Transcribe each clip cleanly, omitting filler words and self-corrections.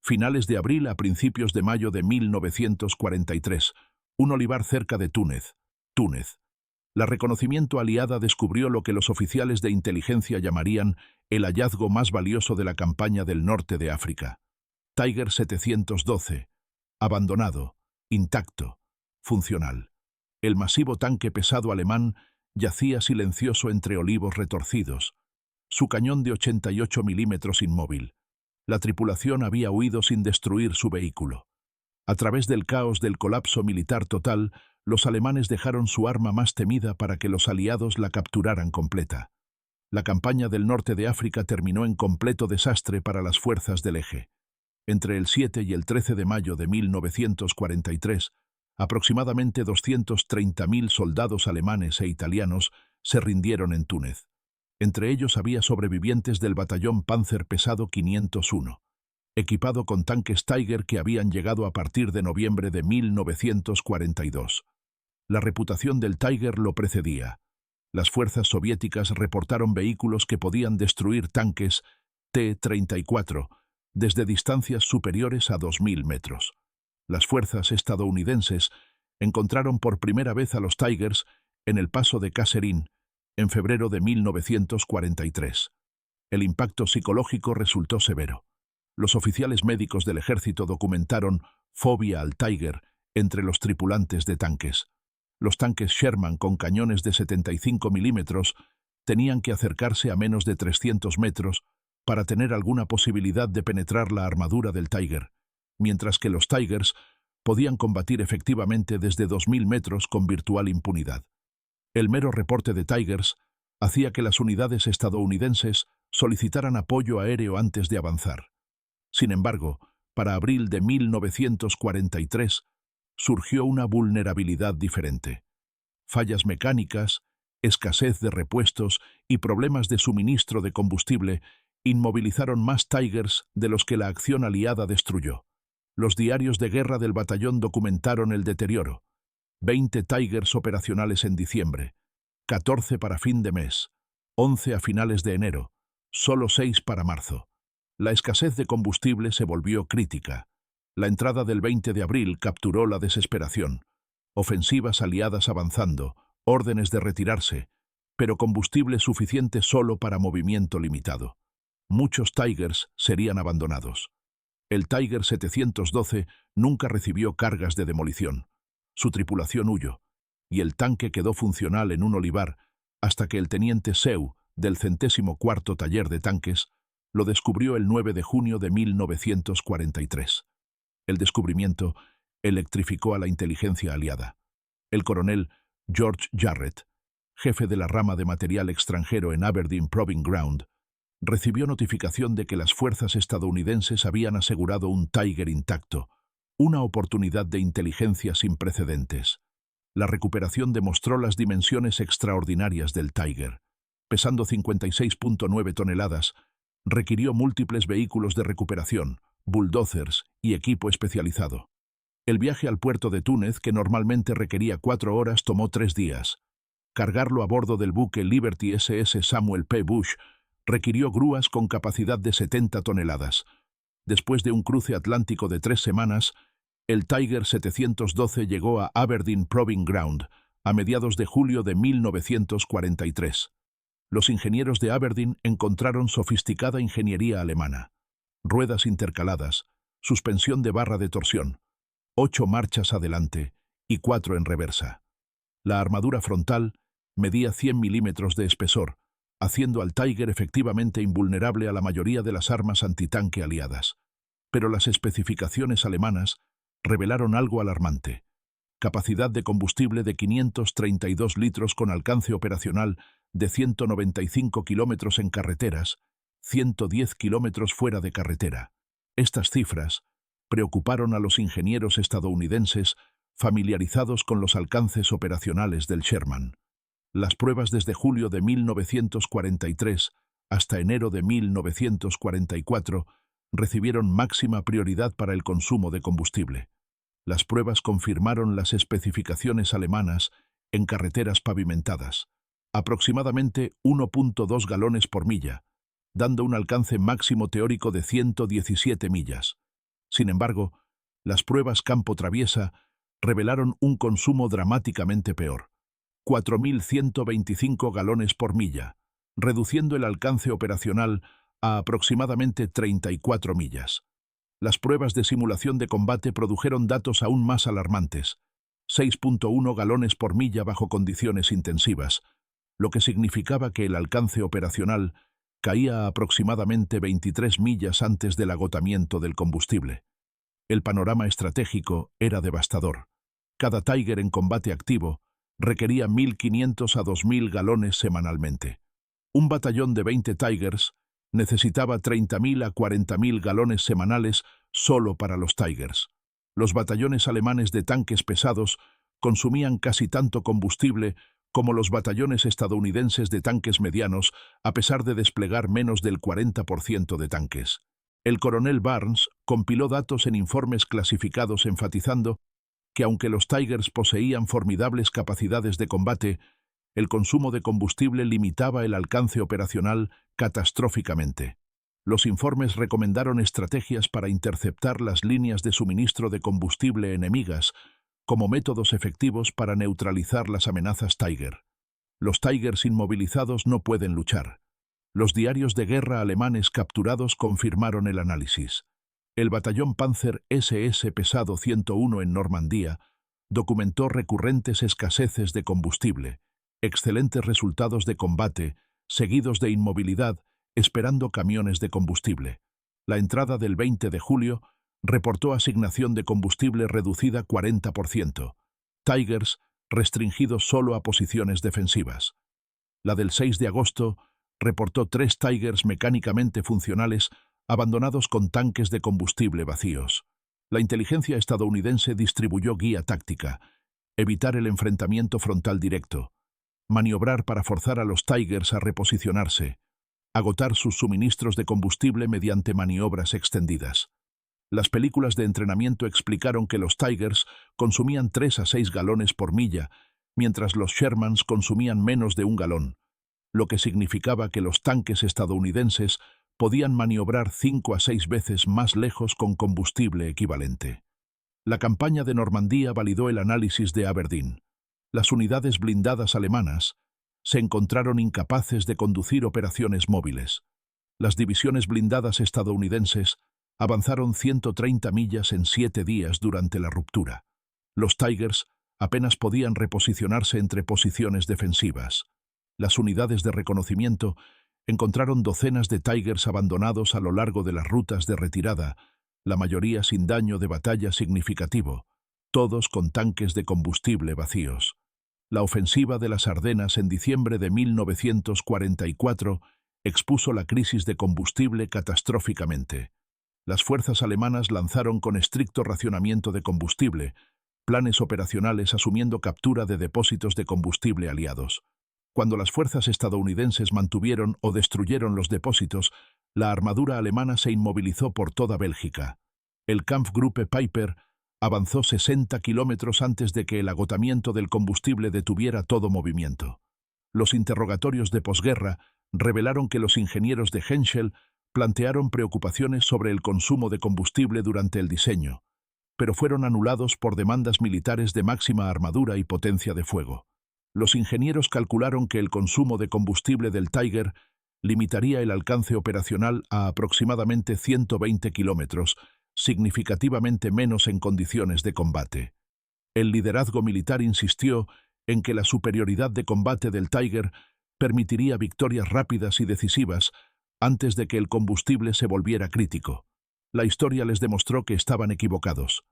Finales de abril a principios de mayo de 1943. Un olivar cerca de Túnez. Túnez. La reconocimiento aliada descubrió lo que los oficiales de inteligencia llamarían el hallazgo más valioso de la campaña del norte de África. Tiger 712. Abandonado, intacto, funcional. El masivo tanque pesado alemán yacía silencioso entre olivos retorcidos. Su cañón de 88 milímetros inmóvil. La tripulación había huido sin destruir su vehículo. A través del caos del colapso militar total, los alemanes dejaron su arma más temida para que los aliados la capturaran completa. La campaña del norte de África terminó en completo desastre para las fuerzas del eje. Entre el 7 y el 13 de mayo de 1943, aproximadamente 230.000 soldados alemanes e italianos se rindieron en Túnez. Entre ellos había sobrevivientes del batallón Panzer pesado 501, equipado con tanques Tiger que habían llegado a partir de noviembre de 1942. La reputación del Tiger lo precedía. Las fuerzas soviéticas reportaron vehículos que podían destruir tanques T-34 desde distancias superiores a 2.000 metros. Las fuerzas estadounidenses encontraron por primera vez a los Tigers en el paso de Kasserine, en febrero de 1943. El impacto psicológico resultó severo. Los oficiales médicos del ejército documentaron fobia al Tiger entre los tripulantes de tanques. Los tanques Sherman con cañones de 75 milímetros tenían que acercarse a menos de 300 metros para tener alguna posibilidad de penetrar la armadura del Tiger, mientras que los Tigers podían combatir efectivamente desde 2.000 metros con virtual impunidad. El mero reporte de Tigers hacía que las unidades estadounidenses solicitaran apoyo aéreo antes de avanzar. Sin embargo, para abril de 1943 surgió una vulnerabilidad diferente. Fallas mecánicas, escasez de repuestos y problemas de suministro de combustible inmovilizaron más Tigers de los que la acción aliada destruyó. Los diarios de guerra del batallón documentaron el deterioro. 20 Tigers operacionales en diciembre, 14 para fin de mes, 11 a finales de enero, solo 6 para marzo. La escasez de combustible se volvió crítica. La entrada del 20 de abril capturó la desesperación. Ofensivas aliadas avanzando, órdenes de retirarse, pero combustible suficiente solo para movimiento limitado. Muchos Tigers serían abandonados. El Tiger 712 nunca recibió cargas de demolición. Su tripulación huyó, y el tanque quedó funcional en un olivar hasta que el teniente Seu, del 104º Taller de Tanques, lo descubrió el 9 de junio de 1943. El descubrimiento electrificó a la inteligencia aliada. El coronel George Jarrett, jefe de la rama de material extranjero en Aberdeen Proving Ground, recibió notificación de que las fuerzas estadounidenses habían asegurado un Tiger intacto, una oportunidad de inteligencia sin precedentes. La recuperación demostró las dimensiones extraordinarias del Tiger. Pesando 56.9 toneladas, requirió múltiples vehículos de recuperación, bulldozers y equipo especializado. El viaje al puerto de Túnez, que normalmente requería 4 horas, tomó 3 días. Cargarlo a bordo del buque Liberty SS Samuel P. Bush requirió grúas con capacidad de 70 toneladas. Después de un cruce atlántico de 3 semanas, el Tiger 712 llegó a Aberdeen Proving Ground a mediados de julio de 1943. Los ingenieros de Aberdeen encontraron sofisticada ingeniería alemana. Ruedas intercaladas, suspensión de barra de torsión, 8 marchas adelante y 4 en reversa. La armadura frontal medía 100 milímetros de espesor, haciendo al Tiger efectivamente invulnerable a la mayoría de las armas antitanque aliadas. Pero las especificaciones alemanas revelaron algo alarmante. Capacidad de combustible de 532 litros con alcance operacional de 195 kilómetros en carreteras, 110 kilómetros fuera de carretera. Estas cifras preocuparon a los ingenieros estadounidenses familiarizados con los alcances operacionales del Sherman. Las pruebas desde julio de 1943 hasta enero de 1944 recibieron máxima prioridad para el consumo de combustible. Las pruebas confirmaron las especificaciones alemanas en carreteras pavimentadas, aproximadamente 1.2 galones por milla, dando un alcance máximo teórico de 117 millas. Sin embargo, las pruebas campo traviesa revelaron un consumo dramáticamente peor: 4.125 galones por milla, reduciendo el alcance operacional a aproximadamente 34 millas. Las pruebas de simulación de combate produjeron datos aún más alarmantes: 6.1 galones por milla bajo condiciones intensivas, lo que significaba que el alcance operacional caía a aproximadamente 23 millas antes del agotamiento del combustible. El panorama estratégico era devastador. Cada Tiger en combate activo requería 1.500 a 2.000 galones semanalmente. Un batallón de 20 Tigers necesitaba 30.000 a 40.000 galones semanales solo para los Tigers. Los batallones alemanes de tanques pesados consumían casi tanto combustible como los batallones estadounidenses de tanques medianos, a pesar de desplegar menos del 40% de tanques. El coronel Barnes compiló datos en informes clasificados enfatizando que aunque los Tigers poseían formidables capacidades de combate, el consumo de combustible limitaba el alcance operacional catastróficamente. Los informes recomendaron estrategias para interceptar las líneas de suministro de combustible enemigas como métodos efectivos para neutralizar las amenazas Tiger. Los Tigers inmovilizados no pueden luchar. Los diarios de guerra alemanes capturados confirmaron el análisis. El batallón Panzer SS pesado 101 en Normandía documentó recurrentes escaseces de combustible, excelentes resultados de combate, seguidos de inmovilidad, esperando camiones de combustible. La entrada del 20 de julio reportó asignación de combustible reducida 40%. Tigers restringidos solo a posiciones defensivas. La del 6 de agosto reportó 3 Tigers mecánicamente funcionales abandonados con tanques de combustible vacíos. La inteligencia estadounidense distribuyó guía táctica: evitar el enfrentamiento frontal directo, maniobrar para forzar a los Tigers a reposicionarse, agotar sus suministros de combustible mediante maniobras extendidas. Las películas de entrenamiento explicaron que los Tigers consumían 3 a 6 galones por milla, mientras los Shermans consumían menos de 1 galón, lo que significaba que los tanques estadounidenses podían maniobrar 5 a 6 veces más lejos con combustible equivalente. La campaña de Normandía validó el análisis de Aberdeen. Las unidades blindadas alemanas se encontraron incapaces de conducir operaciones móviles. Las divisiones blindadas estadounidenses avanzaron 130 millas en 7 días durante la ruptura. Los Tigers apenas podían reposicionarse entre posiciones defensivas. Las unidades de reconocimiento encontraron docenas de Tigers abandonados a lo largo de las rutas de retirada, la mayoría sin daño de batalla significativo, todos con tanques de combustible vacíos. La ofensiva de las Ardenas en diciembre de 1944 expuso la crisis de combustible catastróficamente. Las fuerzas alemanas lanzaron con estricto racionamiento de combustible, planes operacionales asumiendo captura de depósitos de combustible aliados. Cuando las fuerzas estadounidenses mantuvieron o destruyeron los depósitos, la armadura alemana se inmovilizó por toda Bélgica. El Kampfgruppe Peiper avanzó 60 kilómetros antes de que el agotamiento del combustible detuviera todo movimiento. Los interrogatorios de posguerra revelaron que los ingenieros de Henschel plantearon preocupaciones sobre el consumo de combustible durante el diseño, pero fueron anulados por demandas militares de máxima armadura y potencia de fuego. Los ingenieros calcularon que el consumo de combustible del Tiger limitaría el alcance operacional a aproximadamente 120 kilómetros, significativamente menos en condiciones de combate. El liderazgo militar insistió en que la superioridad de combate del Tiger permitiría victorias rápidas y decisivas antes de que el combustible se volviera crítico. La historia les demostró que estaban equivocados.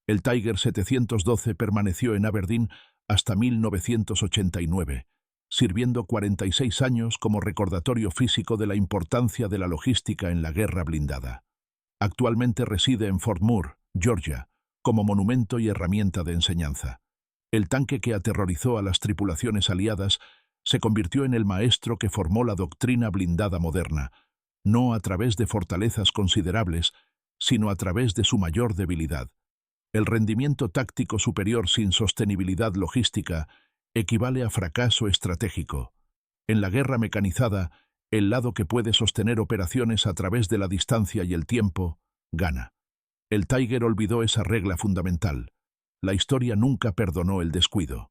El Tiger 712 permaneció en Aberdeen hasta 1989, sirviendo 46 años como recordatorio físico de la importancia de la logística en la guerra blindada. Actualmente reside en Fort Moore, Georgia, como monumento y herramienta de enseñanza. El tanque que aterrorizó a las tripulaciones aliadas se convirtió en el maestro que formó la doctrina blindada moderna, no a través de fortalezas considerables, sino a través de su mayor debilidad. El rendimiento táctico superior sin sostenibilidad logística equivale a fracaso estratégico. En la guerra mecanizada, el lado que puede sostener operaciones a través de la distancia y el tiempo, gana. El Tiger olvidó esa regla fundamental. La historia nunca perdonó el descuido.